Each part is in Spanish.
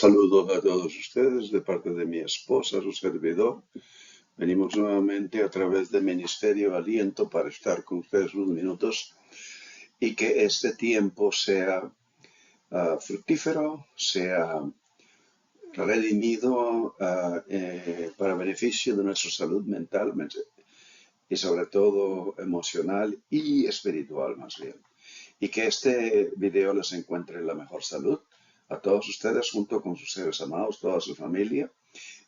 Saludos a todos ustedes de parte de mi esposa, su servidor. Venimos nuevamente a través de Ministerio Aliento para estar con ustedes unos minutos y que este tiempo sea fructífero, sea redimido para beneficio de nuestra salud mental y sobre todo emocional y espiritual más bien. Y que este video les encuentre en la mejor salud a todos ustedes junto con sus seres amados, toda su familia.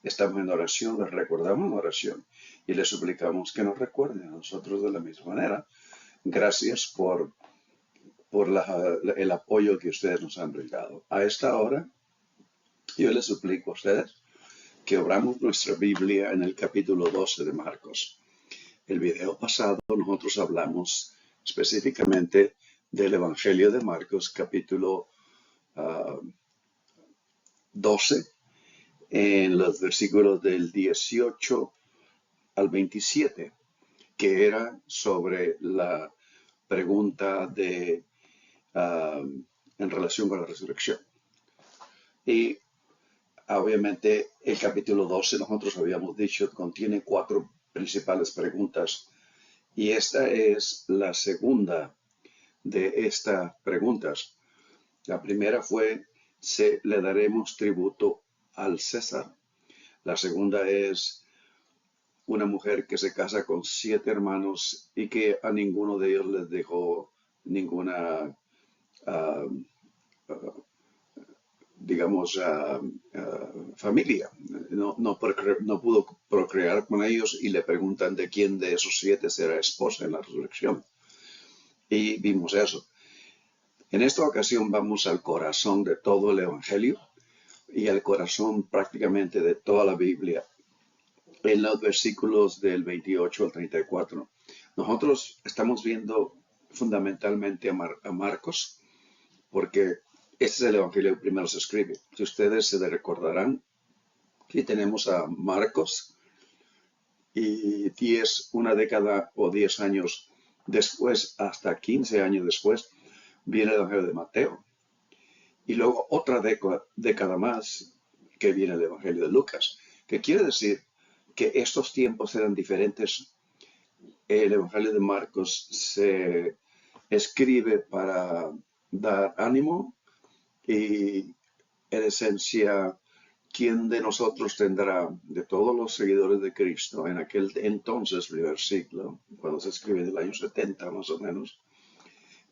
Estamos en oración, les recordamos en oración y les suplicamos que nos recuerden a nosotros de la misma manera. Gracias por el apoyo que ustedes nos han brindado. A esta hora, yo les suplico a ustedes que abramos nuestra Biblia en el capítulo 12 de Marcos. El video pasado nosotros hablamos específicamente del Evangelio de Marcos, capítulo 12, en los versículos del 18 al 27, que era sobre la pregunta en relación con la resurrección. Y obviamente el capítulo 12, nosotros habíamos dicho, contiene 4 principales preguntas, y esta es la segunda de estas preguntas. La primera fue: ¿le daremos tributo al César? La segunda es: una mujer que se casa con 7 hermanos y que a ninguno de ellos les dejó ninguna, familia. No pudo procrear con ellos y le preguntan de quién de esos 7 será esposa en la resurrección. Y vimos eso. En esta ocasión vamos al corazón de todo el Evangelio y al corazón prácticamente de toda la Biblia. En los versículos del 28 al 34, nosotros estamos viendo fundamentalmente a Marcos, porque este es el Evangelio que primero se escribe. Si ustedes se recordarán, aquí tenemos a Marcos y una década o 10 años después, hasta 15 años después, viene el Evangelio de Mateo. Y luego otra década más que viene el Evangelio de Lucas, que quiere decir que estos tiempos eran diferentes. El Evangelio de Marcos se escribe para dar ánimo y, en esencia, ¿quién de nosotros tendrá, de todos los seguidores de Cristo, en aquel entonces, primer siglo, cuando se escribe en el año 70 más o menos,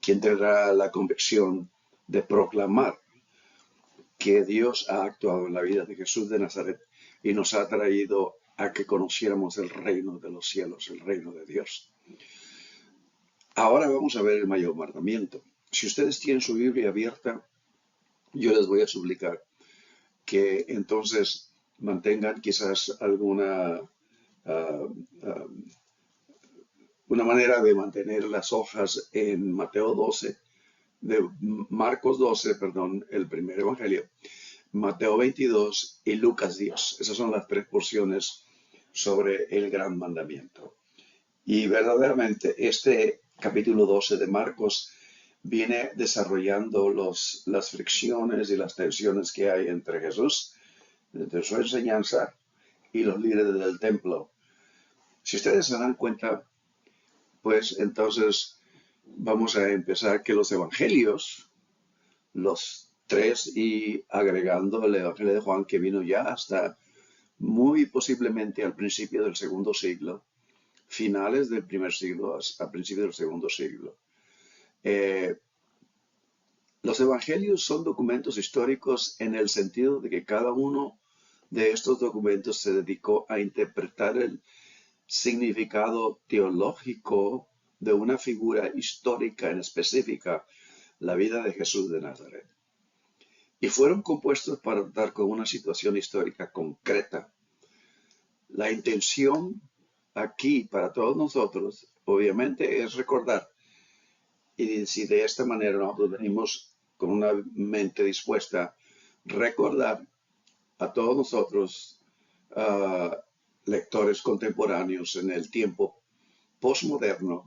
quién tendrá la convicción de proclamar que Dios ha actuado en la vida de Jesús de Nazaret y nos ha traído a que conociéramos el reino de los cielos, el reino de Dios? Ahora vamos a ver el mayor mandamiento. Si ustedes tienen su Biblia abierta, yo les voy a suplicar que entonces mantengan quizás una manera de mantener las hojas en Marcos 12, el primer evangelio, Mateo 22 y Lucas 10. Esas son las 3 porciones sobre el gran mandamiento. Y verdaderamente este capítulo 12 de Marcos viene desarrollando las fricciones y las tensiones que hay entre Jesús, entre su enseñanza, y los líderes del templo. Si ustedes se dan cuenta, pues entonces vamos a empezar que los evangelios, los 3, y agregando el Evangelio de Juan, que vino ya hasta muy posiblemente al principio del segundo siglo, finales del primer siglo a principios del segundo siglo. Los evangelios son documentos históricos en el sentido de que cada uno de estos documentos se dedicó a interpretar el significado teológico de una figura histórica en específica, la vida de Jesús de Nazaret. Y fueron compuestos para dar con una situación histórica concreta. La intención aquí para todos nosotros, obviamente, es recordar. Y si de esta manera nosotros venimos con una mente dispuesta a recordar a todos nosotros, lectores contemporáneos en el tiempo postmoderno,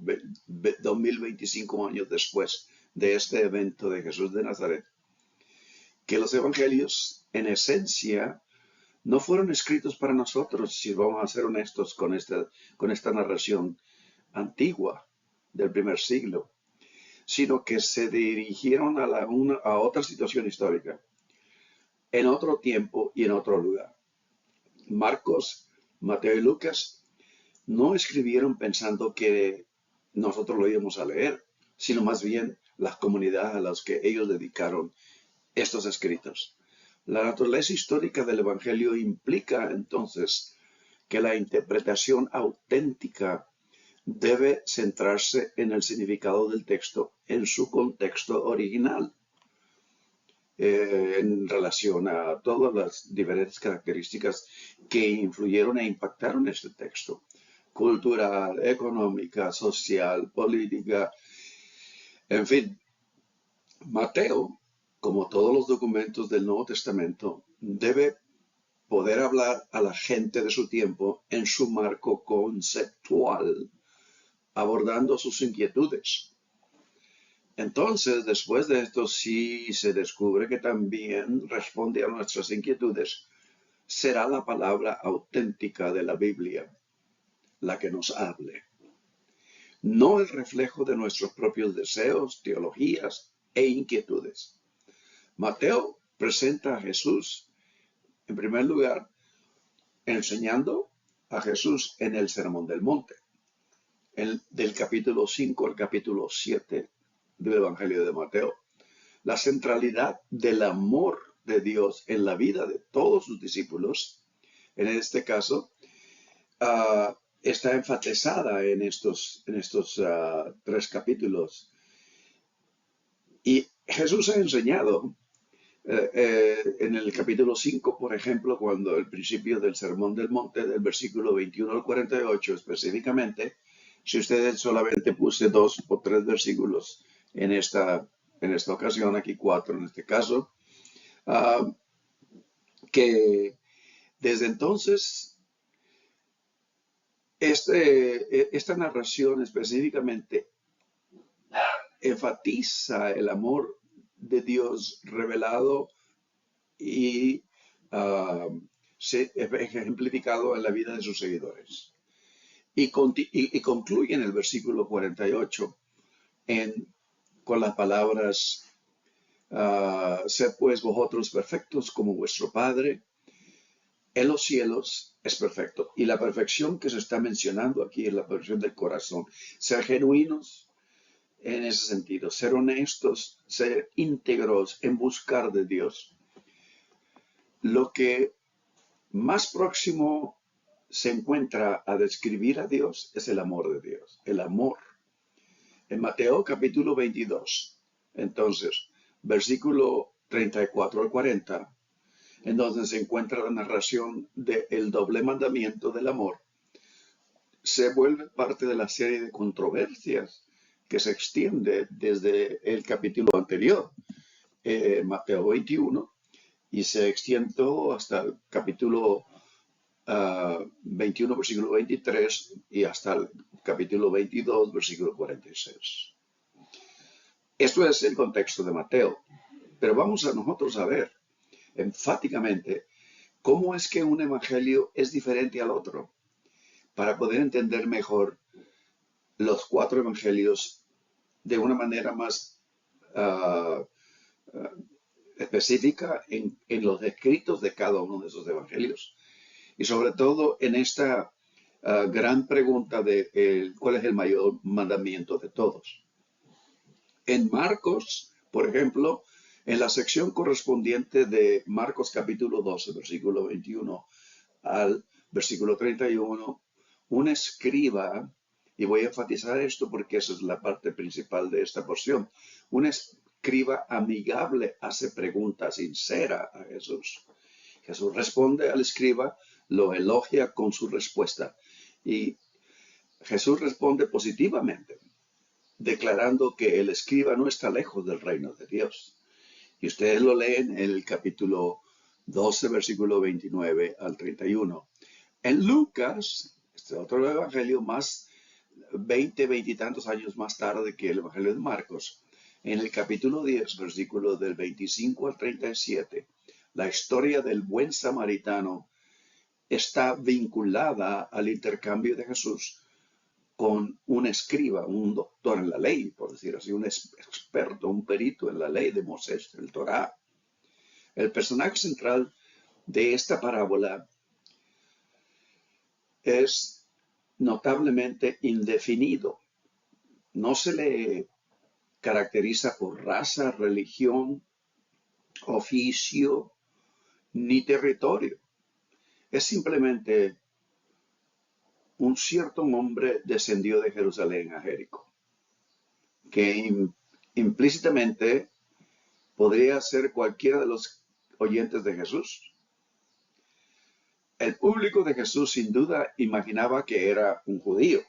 2025 años después de este evento de Jesús de Nazaret, que los evangelios, en esencia, no fueron escritos para nosotros, si vamos a ser honestos con esta narración antigua del primer siglo, sino que se dirigieron a otra situación histórica, en otro tiempo y en otro lugar. Marcos, Mateo y Lucas no escribieron pensando que nosotros lo íbamos a leer, sino más bien las comunidades a las que ellos dedicaron estos escritos. La naturaleza histórica del Evangelio implica entonces que la interpretación auténtica debe centrarse en el significado del texto en su contexto original, en relación a todas las diferentes características que influyeron e impactaron este texto: cultural, económica, social, política, en fin. Mateo, como todos los documentos del Nuevo Testamento, debe poder hablar a la gente de su tiempo en su marco conceptual, abordando sus inquietudes. Entonces, después de esto, sí se descubre que también responde a nuestras inquietudes. Será la palabra auténtica de la Biblia la que nos hable, no el reflejo de nuestros propios deseos, teologías e inquietudes. Mateo presenta a Jesús, en primer lugar, enseñando a Jesús en el Sermón del Monte, del capítulo 5 al capítulo 7 del Evangelio de Mateo. La centralidad del amor de Dios en la vida de todos sus discípulos, en este caso, está enfatizada en estos 3 capítulos. Y Jesús ha enseñado en el capítulo 5, por ejemplo, cuando el principio del Sermón del Monte, del versículo 21 al 48 específicamente, si ustedes solamente puse 2 o 3 versículos en esta ocasión, aquí 4 en este caso, que desde entonces esta narración específicamente enfatiza el amor de Dios revelado y ejemplificado en la vida de sus seguidores. Y concluye en el versículo 48 con las palabras: sed pues vosotros perfectos como vuestro Padre en los cielos es perfecto. Y la perfección que se está mencionando aquí es la perfección del corazón. Ser genuinos en ese sentido, ser honestos, ser íntegros en buscar de Dios. Lo que más próximo se encuentra a describir a Dios es el amor de Dios, el amor. En Mateo capítulo 22, entonces, versículo 34 al 40, en donde se encuentra la narración del doble mandamiento del amor, se vuelve parte de la serie de controversias que se extiende desde el capítulo anterior, Mateo 21, y se extiende hasta el capítulo 21, versículo 23, y hasta el capítulo 22, versículo 46. Esto es el contexto de Mateo, pero vamos a nosotros a ver enfáticamente cómo es que un evangelio es diferente al otro, para poder entender mejor los 4 evangelios de una manera más específica en los escritos de cada uno de esos evangelios. Y sobre todo en esta gran pregunta de cuál es el mayor mandamiento de todos. En Marcos, por ejemplo, en la sección correspondiente de Marcos capítulo 12, versículo 21 al versículo 31, un escriba, y voy a enfatizar esto porque esa es la parte principal de esta porción, un escriba amigable hace pregunta sincera a Jesús. Jesús responde al escriba, lo elogia con su respuesta, y Jesús responde positivamente, declarando que el escriba no está lejos del reino de Dios. Y ustedes lo leen en el capítulo 12, versículo 29 al 31. En Lucas, este otro evangelio más 20 y tantos años más tarde que el evangelio de Marcos, En el capítulo 10, versículos del 25 al 37, la historia del buen samaritano está vinculada al intercambio de Jesús con un escriba, un doctor en la ley, por decir así, un experto, un perito en la ley de Moisés, el Torá. El personaje central de esta parábola es notablemente indefinido. No se le caracteriza por raza, religión, oficio ni territorio. Es simplemente un cierto hombre descendió de Jerusalén a Jericó, que implícitamente podría ser cualquiera de los oyentes de Jesús. El público de Jesús sin duda imaginaba que era un judío.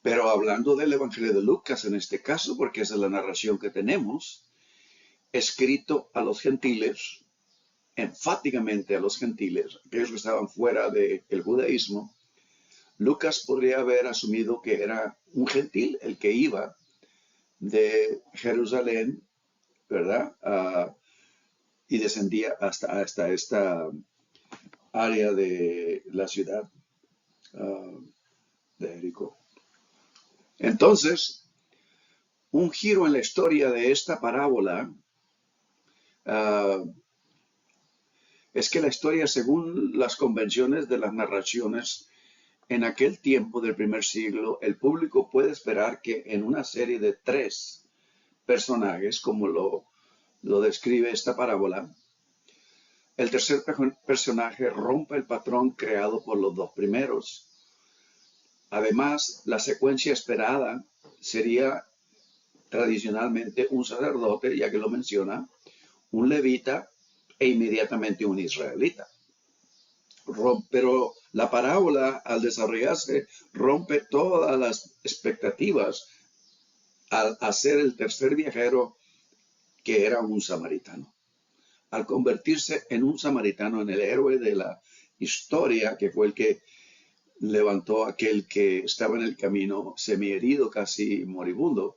Pero hablando del Evangelio de Lucas en este caso, porque esa es la narración que tenemos, escrito a los gentiles, enfáticamente a los gentiles, aquellos que estaban fuera del judaísmo, Lucas podría haber asumido que era un gentil el que iba de Jerusalén, ¿verdad? Y descendía hasta esta área de la ciudad de Jericó. Entonces, un giro en la historia de esta parábola es que la historia, según las convenciones de las narraciones, en aquel tiempo del primer siglo, el público puede esperar que en una serie de 3 personajes, como lo describe esta parábola, el tercer personaje rompa el patrón creado por los 2 primeros. Además, la secuencia esperada sería tradicionalmente un sacerdote, ya que lo menciona, un levita e inmediatamente un israelita. Pero la parábola, al desarrollarse, rompe todas las expectativas al hacer el tercer viajero, que era un samaritano. Al convertirse en un samaritano, en el héroe de la historia, que fue el que levantó a aquel que estaba en el camino semiherido, casi moribundo,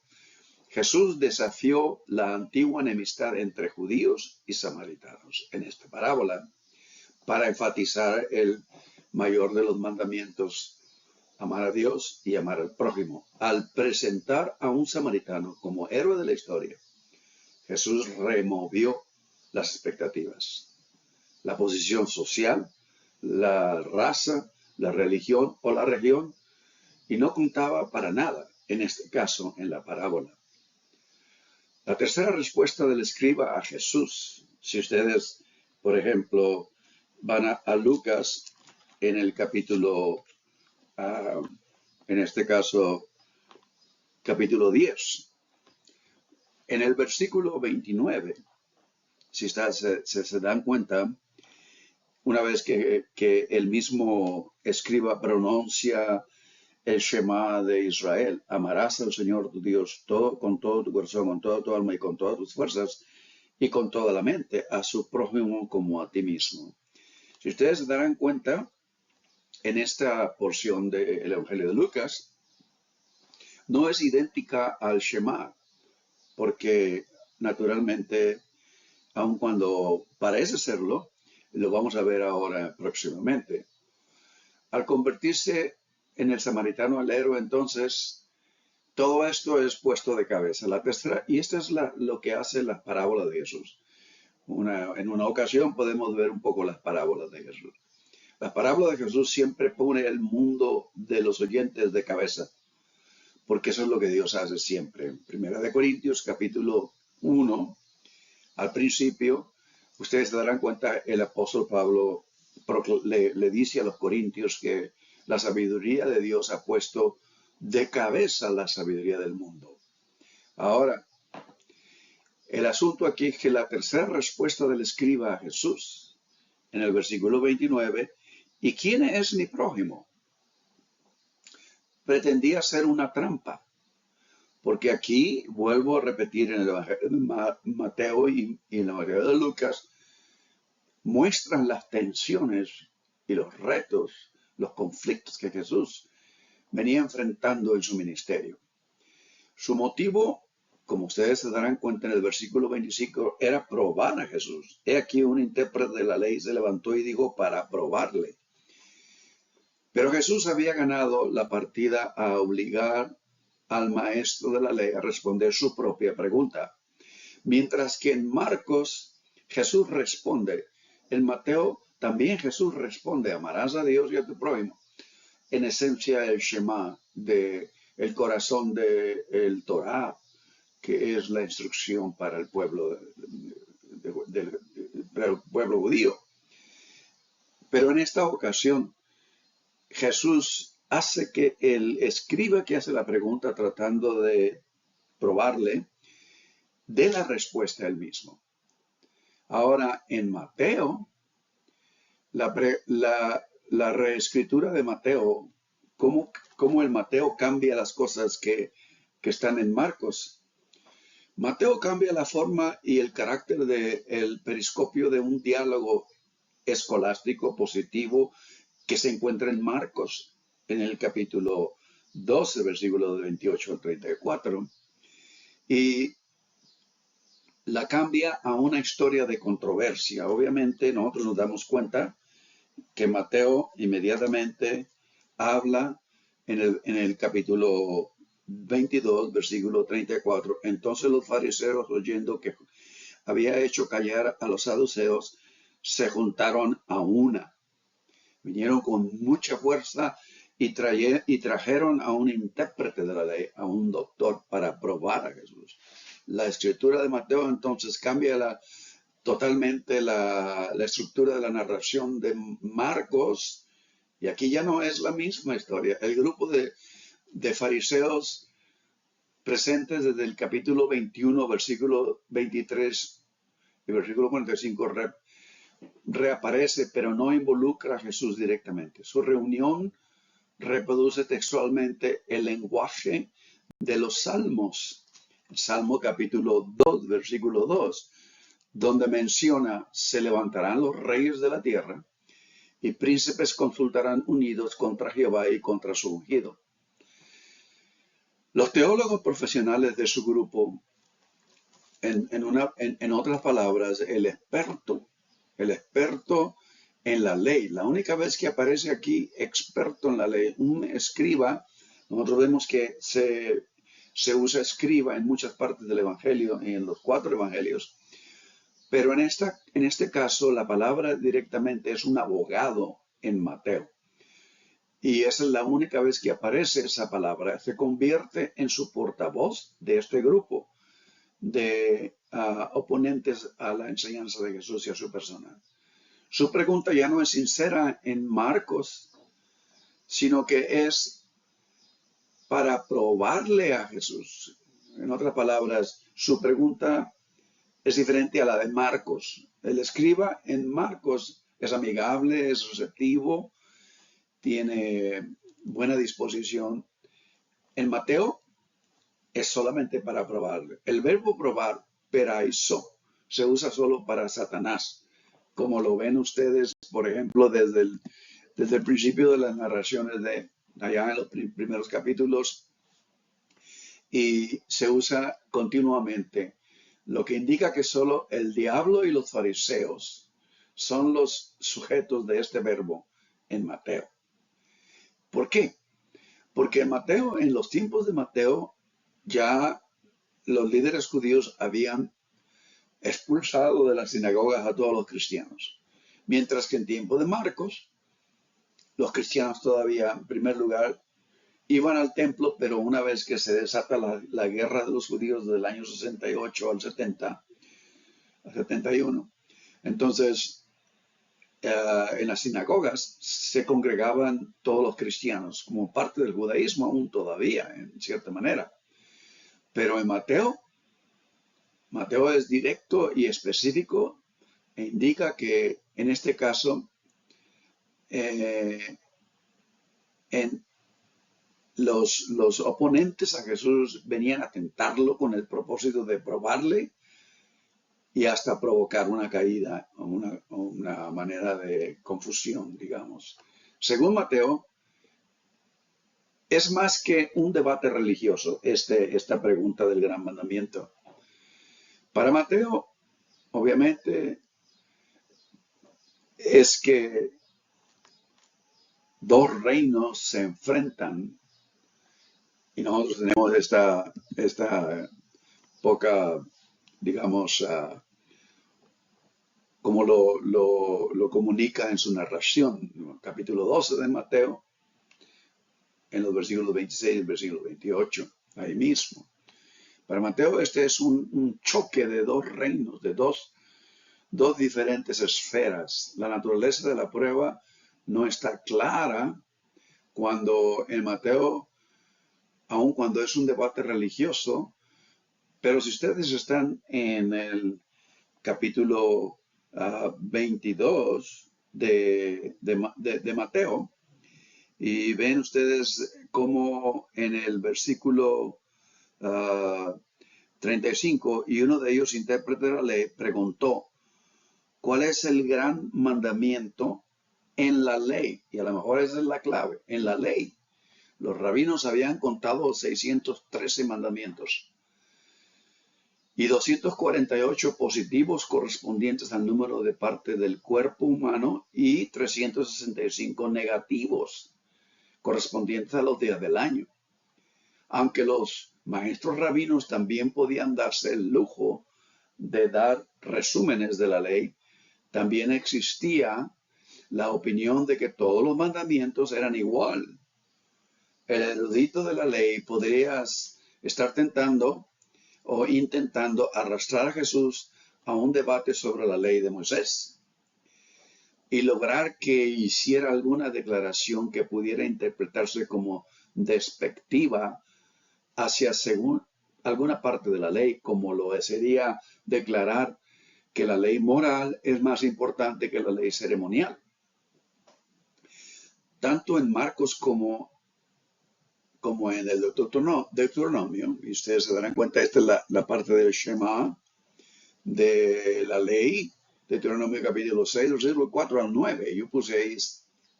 Jesús desafió la antigua enemistad entre judíos y samaritanos en esta parábola para enfatizar el mayor de los mandamientos, amar a Dios y amar al prójimo. Al presentar a un samaritano como héroe de la historia, Jesús removió las expectativas, la posición social, la raza, la religión o la región, y no contaba para nada, en este caso, en la parábola. La tercera respuesta del escriba a Jesús, si ustedes, por ejemplo, van a Lucas en el capítulo, en este caso, capítulo 10, en el versículo 29, si se dan cuenta, una vez que el mismo escriba pronuncia el Shema de Israel, amarás al Señor tu Dios con todo tu corazón, con toda tu alma y con todas tus fuerzas y con toda la mente, a su prójimo como a ti mismo. Si ustedes se darán cuenta, en esta porción del Evangelio de Lucas, no es idéntica al Shema, porque naturalmente, aun cuando parece serlo, lo vamos a ver ahora próximamente. Al convertirse en el samaritano al héroe, entonces, todo esto es puesto de cabeza. La tercera, y esta es lo que hace la parábola de Jesús. En una ocasión podemos ver un poco las parábolas de Jesús. La parábola de Jesús siempre pone el mundo de los oyentes de cabeza, porque eso es lo que Dios hace siempre. En 1 Corintios capítulo 1, al principio, ustedes se darán cuenta, el apóstol Pablo le dice a los corintios que la sabiduría de Dios ha puesto de cabeza la sabiduría del mundo. Ahora, el asunto aquí es que la tercera respuesta del escriba a Jesús, en el versículo 29, ¿y quién es mi prójimo? Pretendía ser una trampa, porque aquí, vuelvo a repetir, en el Evangelio de Mateo y en el Evangelio de Lucas, muestran las tensiones y los retos, los conflictos que Jesús venía enfrentando en su ministerio. Su motivo como ustedes se darán cuenta en el versículo 25, era probar a Jesús. He aquí un intérprete de la ley se levantó y dijo para probarle. Pero Jesús había ganado la partida a obligar al maestro de la ley a responder su propia pregunta. Mientras que en Marcos Jesús responde, en Mateo también Jesús responde, amarás a Dios y a tu prójimo. En esencia el Shema, el corazón del Torah, que es la instrucción para el pueblo, para el pueblo judío. Pero en esta ocasión Jesús hace que el escriba que hace la pregunta tratando de probarle, dé la respuesta él mismo. Ahora, en Mateo, la reescritura de Mateo, cómo el Mateo cambia las cosas que están en Marcos. Mateo cambia la forma y el carácter del periscopio de un diálogo escolástico positivo que se encuentra en Marcos, en el capítulo 12, versículo 28 al 34. Y la cambia a una historia de controversia. Obviamente nosotros nos damos cuenta que Mateo inmediatamente habla en el capítulo 22, versículo 34. Entonces los fariseos, oyendo que había hecho callar a los saduceos, se juntaron a una. Vinieron con mucha fuerza y trajeron a un intérprete de la ley, a un doctor, para probar a Jesús. La escritura de Mateo entonces cambia totalmente la estructura de la narración de Marcos, y aquí ya no es la misma historia. El grupo de fariseos presentes desde el capítulo 21, versículo 23 y versículo 45 reaparece, pero no involucra a Jesús directamente. Su reunión reproduce textualmente el lenguaje de los salmos. Salmo capítulo 2, versículo 2, donde menciona, se levantarán los reyes de la tierra y príncipes consultarán unidos contra Jehová y contra su ungido. Los teólogos profesionales de su grupo, en otras palabras, el experto en la ley, la única vez que aparece aquí experto en la ley, un escriba, nosotros vemos que se usa escriba en muchas partes del Evangelio, en los 4 Evangelios, pero en este caso la palabra directamente es un abogado en Mateo. Y esa es la única vez que aparece esa palabra. Se convierte en su portavoz de este grupo de oponentes a la enseñanza de Jesús y a su persona. Su pregunta ya no es sincera en Marcos, sino que es para probarle a Jesús. En otras palabras, su pregunta es diferente a la de Marcos. El escriba en Marcos es amigable, es receptivo, tiene buena disposición. En Mateo es solamente para probarle. El verbo probar, peraizo, se usa solo para Satanás, como lo ven ustedes, por ejemplo, desde el principio de las narraciones de allá en los primeros capítulos, y se usa continuamente, lo que indica que solo el diablo y los fariseos son los sujetos de este verbo en Mateo. ¿Por qué? Porque en los tiempos de Mateo, ya los líderes judíos habían expulsado de las sinagogas a todos los cristianos. Mientras que en tiempo de Marcos, los cristianos todavía, en primer lugar, iban al templo, pero una vez que se desata la guerra de los judíos del año 68 al 70, al 71, entonces en las sinagogas se congregaban todos los cristianos como parte del judaísmo aún todavía, en cierta manera. Pero en Mateo es directo y específico e indica que en este caso los oponentes a Jesús venían a tentarlo con el propósito de probarle y hasta provocar una caída o una manera de confusión, digamos. Según Mateo, es más que un debate religioso, esta pregunta del gran mandamiento. Para Mateo, obviamente, es que dos reinos se enfrentan y nosotros tenemos esta poca, digamos, como lo comunica en su narración, capítulo 12 de Mateo, en los versículos 26 y el versículo 28, ahí mismo. Para Mateo este es un choque de dos reinos, de dos diferentes esferas. La naturaleza de la prueba no está clara cuando en Mateo, aun cuando es un debate religioso, pero si ustedes están en el capítulo 22 de Mateo, y ven ustedes cómo en el versículo 35, y uno de ellos, intérprete de la ley, preguntó, ¿cuál es el gran mandamiento en la ley? Y a lo mejor esa es la clave, en la ley. Los rabinos habían contado 613 mandamientos y 248 positivos correspondientes al número de parte del cuerpo humano y 365 negativos correspondientes a los días del año. Aunque los maestros rabinos también podían darse el lujo de dar resúmenes de la ley, también existía la opinión de que todos los mandamientos eran igual. El erudito de la ley podría estar tentando o intentando arrastrar a Jesús a un debate sobre la ley de Moisés y lograr que hiciera alguna declaración que pudiera interpretarse como despectiva hacia según alguna parte de la ley, como lo sería declarar que la ley moral es más importante que la ley ceremonial. Tanto en Marcos como en el Deuteronomio, y ustedes se darán cuenta, esta es la parte del Shema de la ley, Deuteronomio capítulo 6, versículo 4 al 9. Yo puse ahí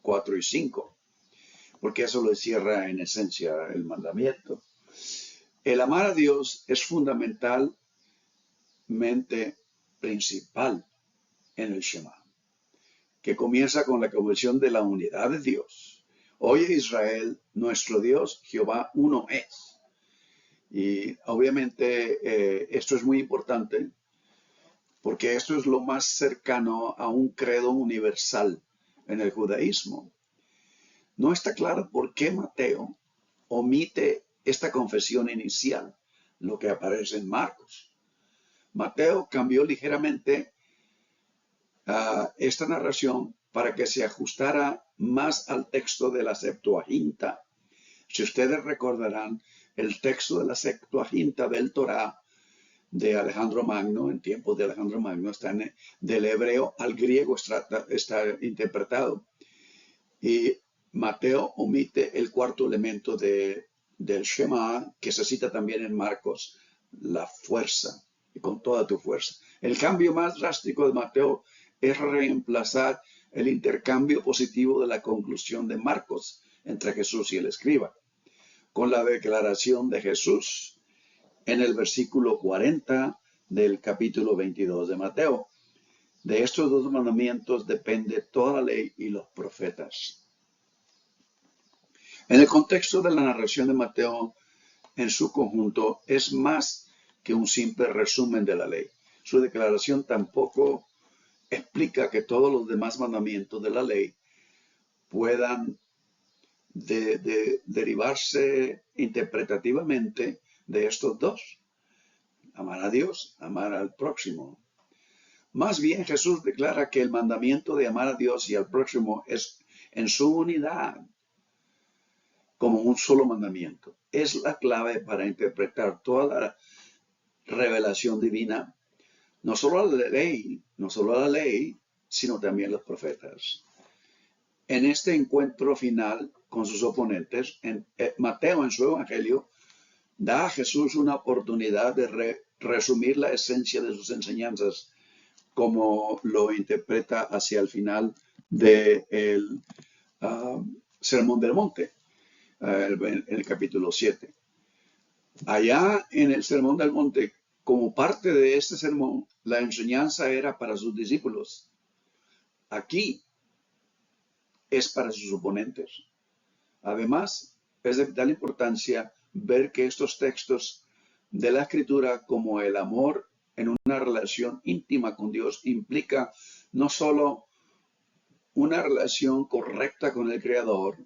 4 y 5, porque eso lo cierra en esencia el mandamiento. El amar a Dios es fundamentalmente principal en el Shema, que comienza con la confesión de la unidad de Dios. Oye Israel, nuestro Dios, Jehová uno es. Y obviamente esto es muy importante porque esto es lo más cercano a un credo universal en el judaísmo. No está claro por qué Mateo omite esta confesión inicial, lo que aparece en Marcos. Mateo cambió ligeramente esta narración para que se ajustara más al texto de la Septuaginta. Si ustedes recordarán, el texto de la Septuaginta del Torá de Alejandro Magno, en tiempos de Alejandro Magno, del hebreo al griego está interpretado. Y Mateo omite el cuarto elemento del Shema, que se cita también en Marcos, la fuerza, y con toda tu fuerza. El cambio más drástico de Mateo es reemplazar el intercambio positivo de la conclusión de Marcos entre Jesús y el escriba, con la declaración de Jesús en el versículo 40 del capítulo 22 de Mateo. De estos dos mandamientos depende toda la ley y los profetas. En el contexto de la narración de Mateo, en su conjunto, es más que un simple resumen de la ley. Su declaración tampoco explica que todos los demás mandamientos de la ley puedan derivarse interpretativamente de estos dos. Amar a Dios, amar al próximo. Más bien Jesús declara que el mandamiento de amar a Dios y al próximo es en su unidad, como un solo mandamiento. Es la clave para interpretar toda la revelación divina, no solo a la ley, sino también los profetas. En este encuentro final con sus oponentes, Mateo en su evangelio da a Jesús una oportunidad de resumir la esencia de sus enseñanzas, como lo interpreta hacia el final del Sermón del Monte. en el capítulo 7. Allá en el Sermón del Monte, como parte de este sermón, la enseñanza era para sus discípulos. Aquí es para sus oponentes. Además, es de vital importancia ver que estos textos de la Escritura, como el amor en una relación íntima con Dios, implica no solo una relación correcta con el Creador,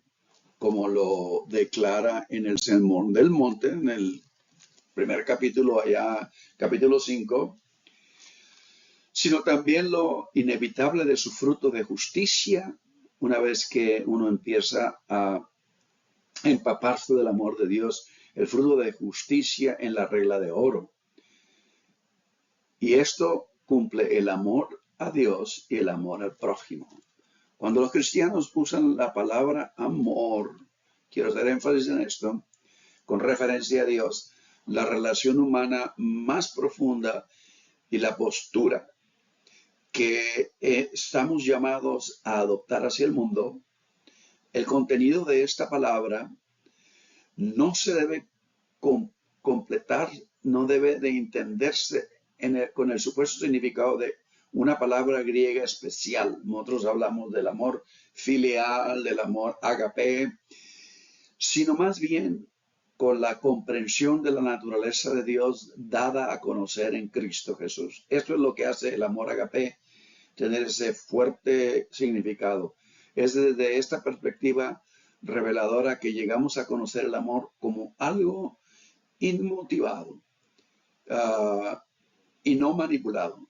como lo declara en el Sermón del Monte, en el primer capítulo, allá, capítulo 5, sino también lo inevitable de su fruto de justicia, una vez que uno empieza a empaparse del amor de Dios, el fruto de justicia en la regla de oro. Y esto cumple el amor a Dios y el amor al prójimo. Cuando los cristianos usan la palabra amor, quiero hacer énfasis en esto, con referencia a Dios, la relación humana más profunda y la postura que estamos llamados a adoptar hacia el mundo, el contenido de esta palabra no se debe completar, no debe de entenderse con el supuesto significado de una palabra griega especial. Nosotros hablamos del amor filial, del amor agape, sino más bien con la comprensión de la naturaleza de Dios dada a conocer en Cristo Jesús. Esto es lo que hace el amor agape tener ese fuerte significado. Es desde esta perspectiva reveladora que llegamos a conocer el amor como algo inmotivado y no manipulado,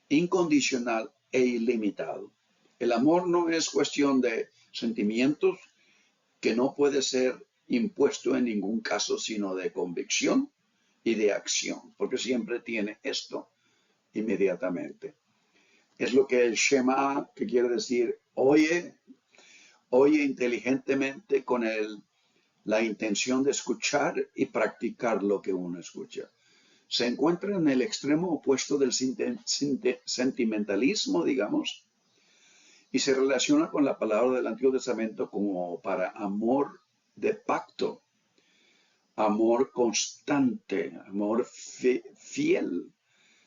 incondicional e ilimitado. El amor no es cuestión de sentimientos que no puede ser impuesto en ningún caso, sino de convicción y de acción, porque siempre tiene esto inmediatamente. Es lo que el Shema, que quiere decir, oye inteligentemente con la intención de escuchar y practicar lo que uno escucha. Se encuentra en el extremo opuesto del sentimentalismo, digamos, y se relaciona con la palabra del Antiguo Testamento como para amor de pacto, amor constante, amor fiel,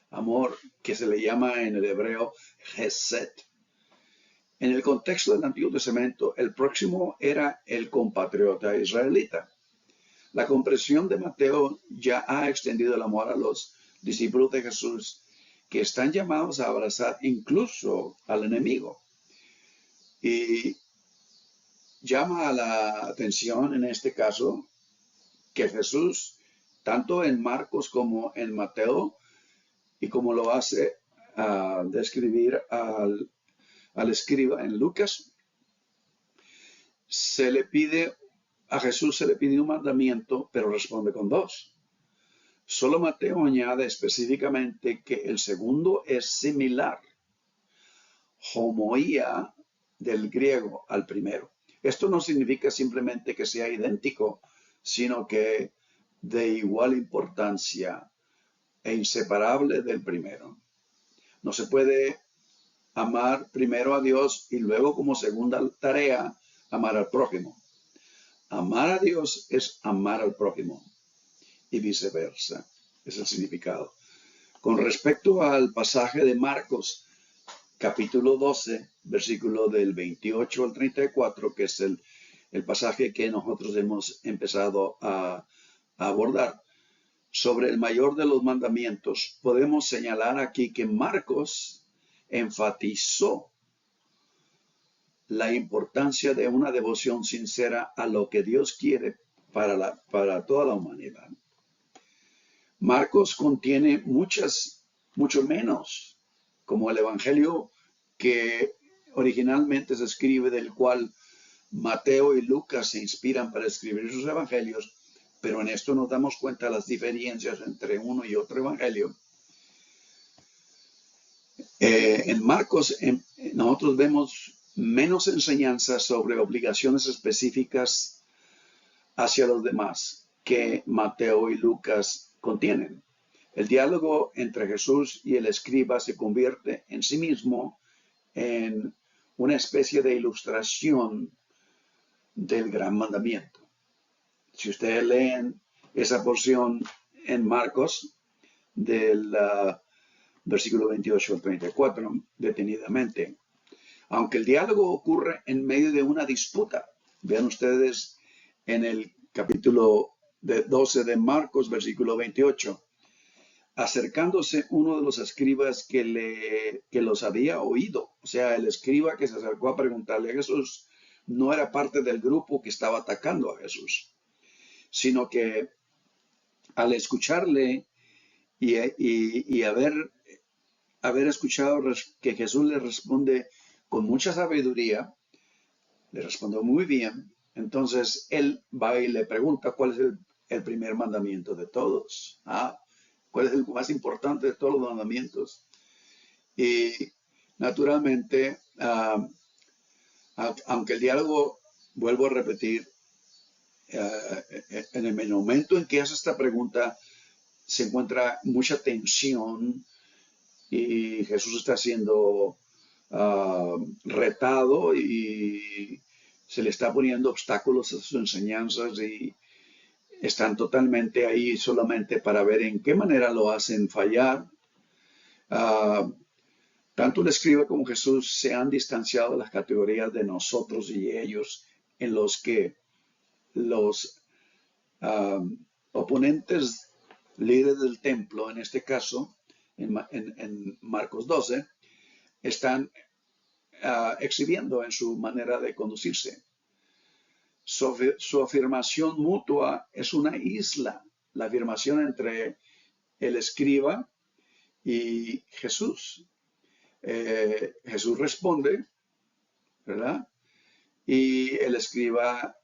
amor que se le llama en el hebreo Hesed. En el contexto del Antiguo Testamento, el próximo era el compatriota israelita. La comprensión de Mateo ya ha extendido el amor a los discípulos de Jesús, que están llamados a abrazar incluso al enemigo. Y llama la atención en este caso que Jesús, tanto en Marcos como en Mateo, y como lo hace describir al escriba en Lucas, a Jesús se le pide un mandamiento, pero responde con dos. Solo Mateo añade específicamente que el segundo es similar, homoía del griego al primero. Esto no significa simplemente que sea idéntico, sino que de igual importancia e inseparable del primero. No se puede amar primero a Dios y luego como segunda tarea amar al prójimo. Amar a Dios es amar al prójimo y viceversa. Es el significado. Con respecto al pasaje de Marcos, capítulo 12, versículo del 28 al 34, que es el pasaje que nosotros hemos empezado a abordar, sobre el mayor de los mandamientos, podemos señalar aquí que Marcos enfatizó la importancia de una devoción sincera a lo que Dios quiere para toda la humanidad. Marcos contiene mucho menos, como el Evangelio que originalmente se escribe, del cual Mateo y Lucas se inspiran para escribir sus evangelios, pero en esto nos damos cuenta de las diferencias entre uno y otro evangelio. En Marcos nosotros vemos menos enseñanzas sobre obligaciones específicas hacia los demás que Mateo y Lucas contienen. El diálogo entre Jesús y el escriba se convierte en sí mismo en una especie de ilustración del gran mandamiento. Si ustedes leen esa porción en Marcos del versículo 28 al 34 detenidamente, aunque el diálogo ocurre en medio de una disputa, vean ustedes en el capítulo 12 de Marcos, versículo 28, acercándose uno de los escribas que los había oído, o sea, el escriba que se acercó a preguntarle a Jesús, no era parte del grupo que estaba atacando a Jesús, sino que al escucharle y haber escuchado que Jesús le responde con mucha sabiduría, le respondió muy bien, entonces él va y le pregunta cuál es el primer mandamiento de todos. ¿Cuál es el más importante de todos los mandamientos? Y naturalmente, aunque el diálogo, vuelvo a repetir, en el momento en que hace esta pregunta se encuentra mucha tensión y Jesús está siendo retado y se le está poniendo obstáculos a sus enseñanzas y están totalmente ahí solamente para ver en qué manera lo hacen fallar. Tanto el escriba como Jesús se han distanciado de las categorías de nosotros y ellos, en los que los oponentes líderes del templo, en este caso, en Marcos 12, están exhibiendo en su manera de conducirse. Su afirmación mutua es una isla, la afirmación entre el escriba y Jesús. Jesús responde, ¿verdad? Y el escriba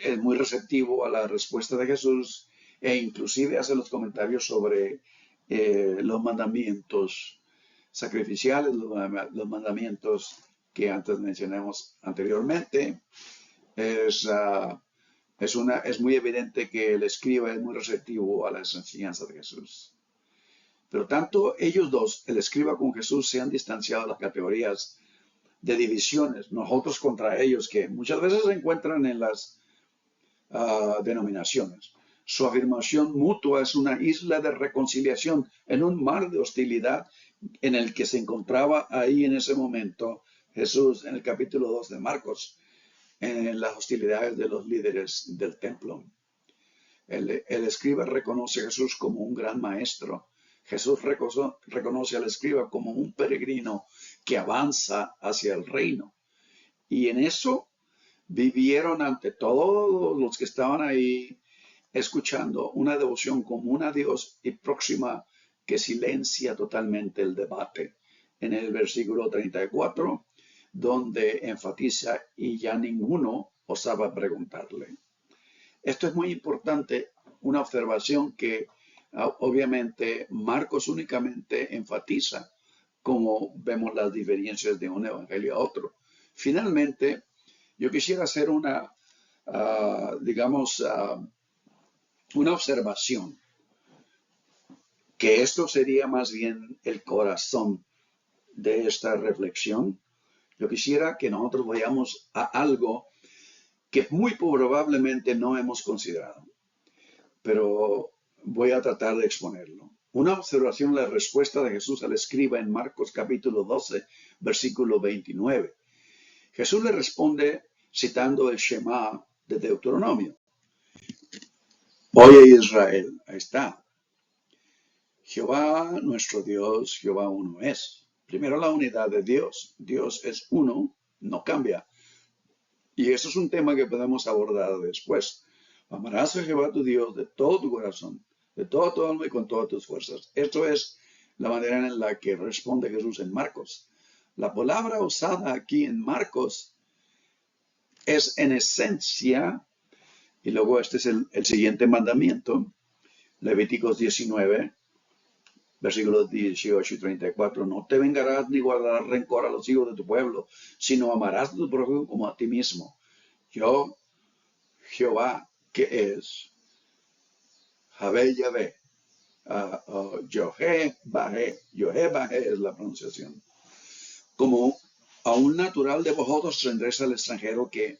es muy receptivo a la respuesta de Jesús e inclusive hace los comentarios sobre los mandamientos sacrificiales, los mandamientos que antes mencionamos anteriormente. Es muy evidente que el escriba es muy receptivo a las enseñanzas de Jesús. Pero tanto ellos dos, el escriba con Jesús, se han distanciado de las categorías de divisiones, nosotros contra ellos, que muchas veces se encuentran en las denominaciones. Su afirmación mutua es una isla de reconciliación en un mar de hostilidad en el que se encontraba ahí en ese momento Jesús en el capítulo 2 de Marcos, en las hostilidades de los líderes del templo. El escriba reconoce a Jesús como un gran maestro. Jesús reconoce al escriba como un peregrino que avanza hacia el reino. Y en eso vivieron ante todos los que estaban ahí escuchando una devoción común a Dios y próxima que silencia totalmente el debate. En el versículo 34, donde enfatiza y ya ninguno osaba preguntarle. Esto es muy importante, una observación que obviamente Marcos únicamente enfatiza, como vemos las diferencias de un evangelio a otro. Finalmente, yo quisiera hacer una observación, que esto sería más bien el corazón de esta reflexión. Yo quisiera que nosotros vayamos a algo que muy probablemente no hemos considerado, pero voy a tratar de exponerlo. Una observación, la respuesta de Jesús al escriba en Marcos capítulo 12, versículo 29. Jesús le responde citando el Shema de Deuteronomio. Oye Israel, ahí está. Jehová nuestro Dios, Jehová uno es. Primero la unidad de Dios. Dios es uno, no cambia. Y eso es un tema que podemos abordar después. Amarás a Jehová tu Dios de todo tu corazón, de toda tu alma y con todas tus fuerzas. Esto es la manera en la que responde Jesús en Marcos. La palabra usada aquí en Marcos es en esencia, y luego este es el siguiente mandamiento, Levíticos 19, versículos 18 y 34, no te vengarás ni guardarás rencor a los hijos de tu pueblo, sino amarás a tu prójimo como a ti mismo. Yo, Jehová, que es Yahvé, Yohe Bahe es la pronunciación. Como a un natural de vosotros tendréis al extranjero que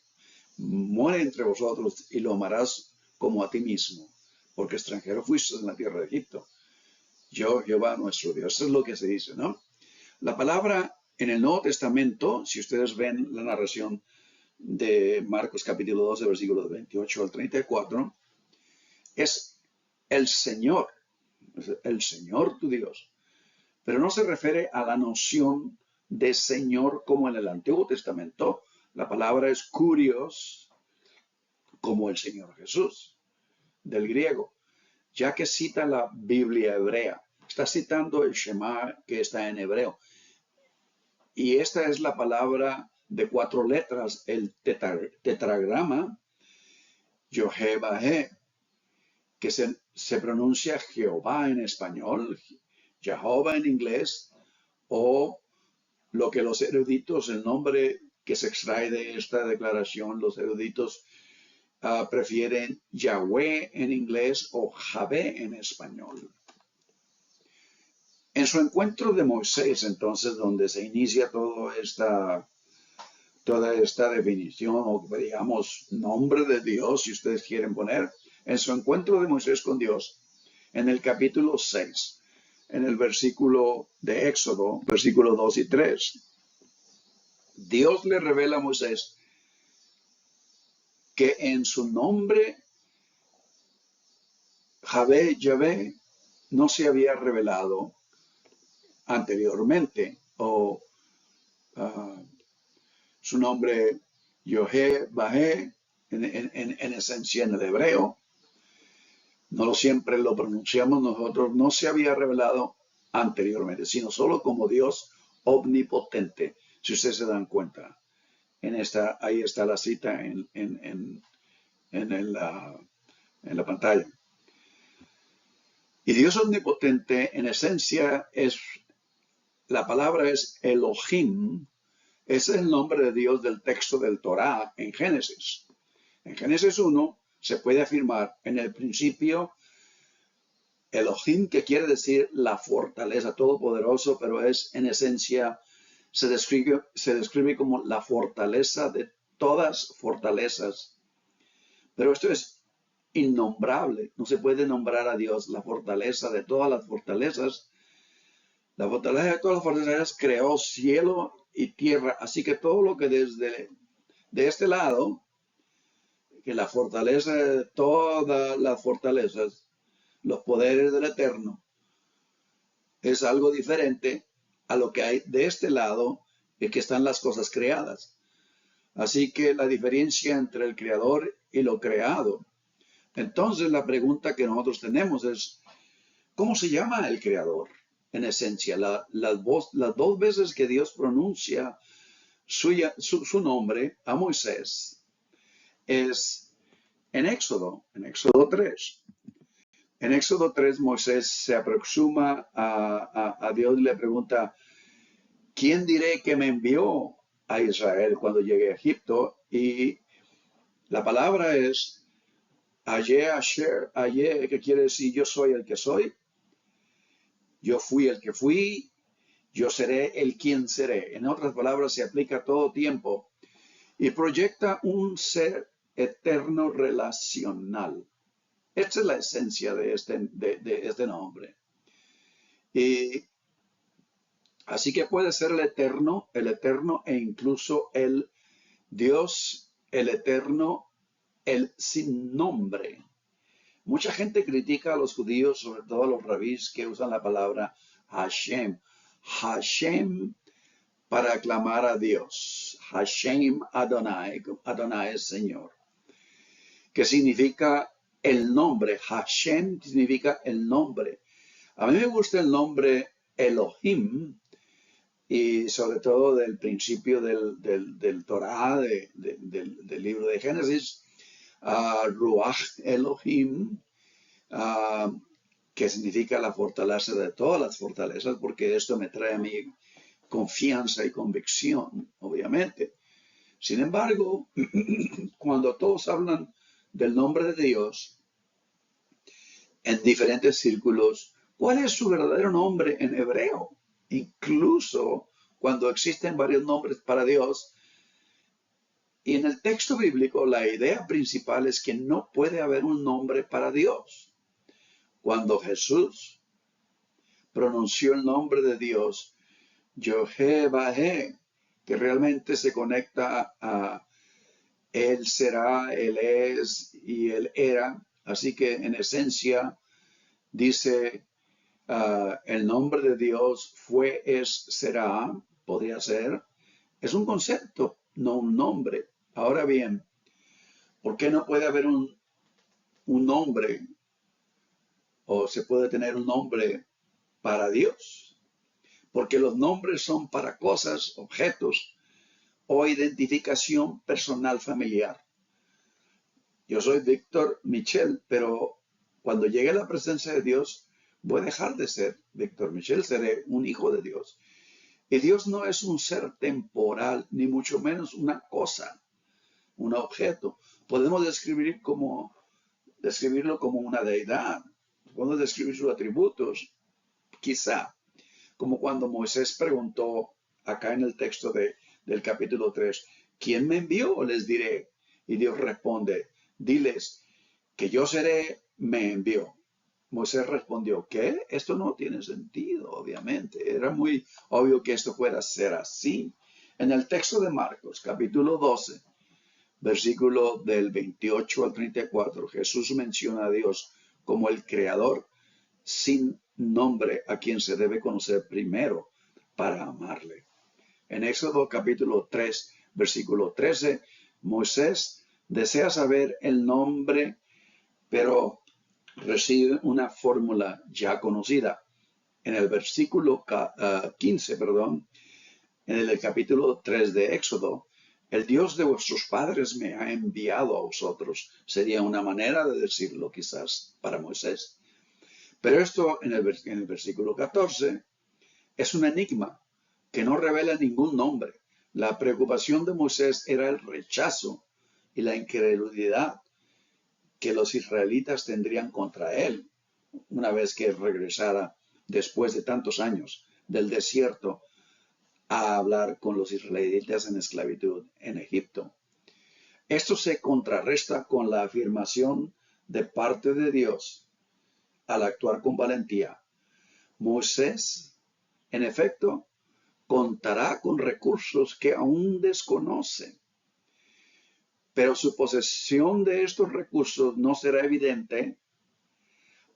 muere entre vosotros y lo amarás como a ti mismo, porque extranjero fuiste en la tierra de Egipto. Yo, Jehová, nuestro Dios. Eso es lo que se dice, ¿no? La palabra en el Nuevo Testamento, si ustedes ven la narración de Marcos capítulo 12, versículos 28 al 34, es el Señor tu Dios. Pero no se refiere a la noción de Señor como en el Antiguo Testamento. La palabra es kurios, como el Señor Jesús, del griego, ya que cita la Biblia hebrea. Está citando el Shema que está en hebreo. Y esta es la palabra de 4 letras, el tetragrama, Yohe-Bahe, que se pronuncia Jehová en español, Jehová en inglés, o lo que los eruditos, el nombre que se extrae de esta declaración, los eruditos prefieren Yahweh en inglés o Javé en español. En su encuentro de Moisés, entonces, donde se inicia toda esta definición, o digamos, nombre de Dios, si ustedes quieren poner, en su encuentro de Moisés con Dios, en el capítulo 6, en el versículo de Éxodo, versículo 2 y 3, Dios le revela a Moisés que en su nombre, Yahvé, no se había revelado anteriormente, o su nombre Yohe-Bahe, en esencia en el hebreo, no lo siempre lo pronunciamos nosotros, no se había revelado anteriormente, sino solo como Dios omnipotente, si ustedes se dan cuenta. Ahí está la cita en la pantalla. Y Dios omnipotente, en esencia, la palabra es Elohim. Ese es el nombre de Dios del texto del Torá en Génesis. En Génesis 1 se puede afirmar en el principio Elohim, que quiere decir la fortaleza, todopoderoso, pero es en esencia, se describe como la fortaleza de todas fortalezas. Pero esto es innombrable, no se puede nombrar a Dios la fortaleza de todas las fortalezas. La fortaleza de todas las fortalezas creó cielo y tierra, así que todo lo que de este lado, que la fortaleza de todas las fortalezas, los poderes del Eterno, es algo diferente a lo que hay de este lado, que están las cosas creadas. Así que la diferencia entre el creador y lo creado. Entonces la pregunta que nosotros tenemos es, ¿cómo se llama el creador? En esencia, las 2 veces que Dios pronuncia su nombre a Moisés es en Éxodo 3. En Éxodo 3, Moisés se aproxima a Dios y le pregunta, ¿quién diré que me envió a Israel cuando llegué a Egipto? Y la palabra es Ayeh Asher, Ayeh, que quiere decir yo soy el que soy, yo fui el que fui, yo seré el quien seré. En otras palabras, se aplica todo tiempo y proyecta un ser eterno relacional. Esta es la esencia de este nombre. Y así que puede ser el eterno e incluso el Dios, el eterno, el sin nombre. Mucha gente critica a los judíos, sobre todo a los rabís, que usan la palabra Hashem. Hashem para aclamar a Dios. Hashem Adonai, Adonai es Señor. Que significa el nombre. Hashem significa el nombre. A mí me gusta el nombre Elohim, y sobre todo del principio del Torah, del libro de Génesis, Ruach Elohim, que significa la fortaleza de todas las fortalezas, porque esto me trae a mí confianza y convicción, obviamente. Sin embargo, cuando todos hablan del nombre de Dios en diferentes círculos, ¿cuál es su verdadero nombre en hebreo? Incluso cuando existen varios nombres para Dios, Y en el texto bíblico la idea principal es que no puede haber un nombre para Dios. Cuando Jesús pronunció el nombre de Dios, Jehová, que realmente se conecta a Él será, Él es y Él era. Así que en esencia dice el nombre de Dios fue, es, será, podría ser. Es un concepto, no un nombre. Ahora bien, ¿por qué no puede haber un nombre o se puede tener un nombre para Dios? Porque los nombres son para cosas, objetos o identificación personal familiar. Yo soy Víctor Michel, pero cuando llegue a la presencia de Dios, voy a dejar de ser Víctor Michel, seré un hijo de Dios. Y Dios no es un ser temporal, ni mucho menos una cosa, un objeto. Podemos describirlo como una deidad, podemos describir sus atributos, quizá, como cuando Moisés preguntó acá en el texto del capítulo 3, ¿quién me envió? Les diré. Y Dios responde, diles que yo seré, me envió. Moisés respondió, ¿qué? Esto no tiene sentido, obviamente. Era muy obvio que esto fuera a ser así. En el texto de Marcos, capítulo 12, versículo del 28 al 34, Jesús menciona a Dios como el creador sin nombre a quien se debe conocer primero para amarle. En Éxodo capítulo 3, versículo 13, Moisés desea saber el nombre, pero recibe una fórmula ya conocida. En el versículo 15, en el capítulo 3 de Éxodo, el Dios de vuestros padres me ha enviado a vosotros. Sería una manera de decirlo quizás para Moisés. Pero esto en el versículo 14 es un enigma que no revela ningún nombre. La preocupación de Moisés era el rechazo y la incredulidad que los israelitas tendrían contra él una vez que regresara después de tantos años del desierto a hablar con los israelitas en esclavitud en Egipto. Esto se contrarresta con la afirmación de parte de Dios al actuar con valentía. Moisés, en efecto, contará con recursos que aún desconoce, pero su posesión de estos recursos no será evidente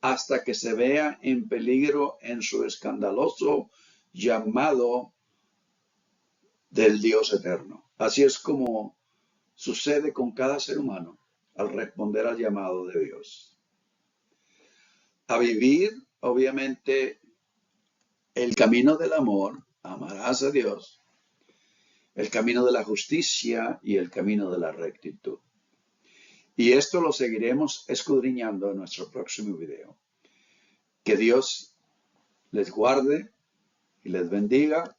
hasta que se vea en peligro en su escandaloso llamado del Dios eterno. Así es como sucede con cada ser humano al responder al llamado de Dios. A vivir, obviamente, el camino del amor, amarás a Dios, el camino de la justicia y el camino de la rectitud. Y esto lo seguiremos escudriñando en nuestro próximo video. Que Dios les guarde y les bendiga,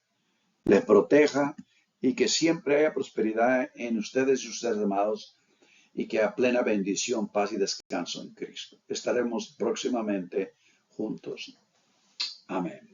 les proteja y que siempre haya prosperidad en ustedes y sus amados y que a plena bendición, paz y descanso en Cristo. Estaremos próximamente juntos. Amén.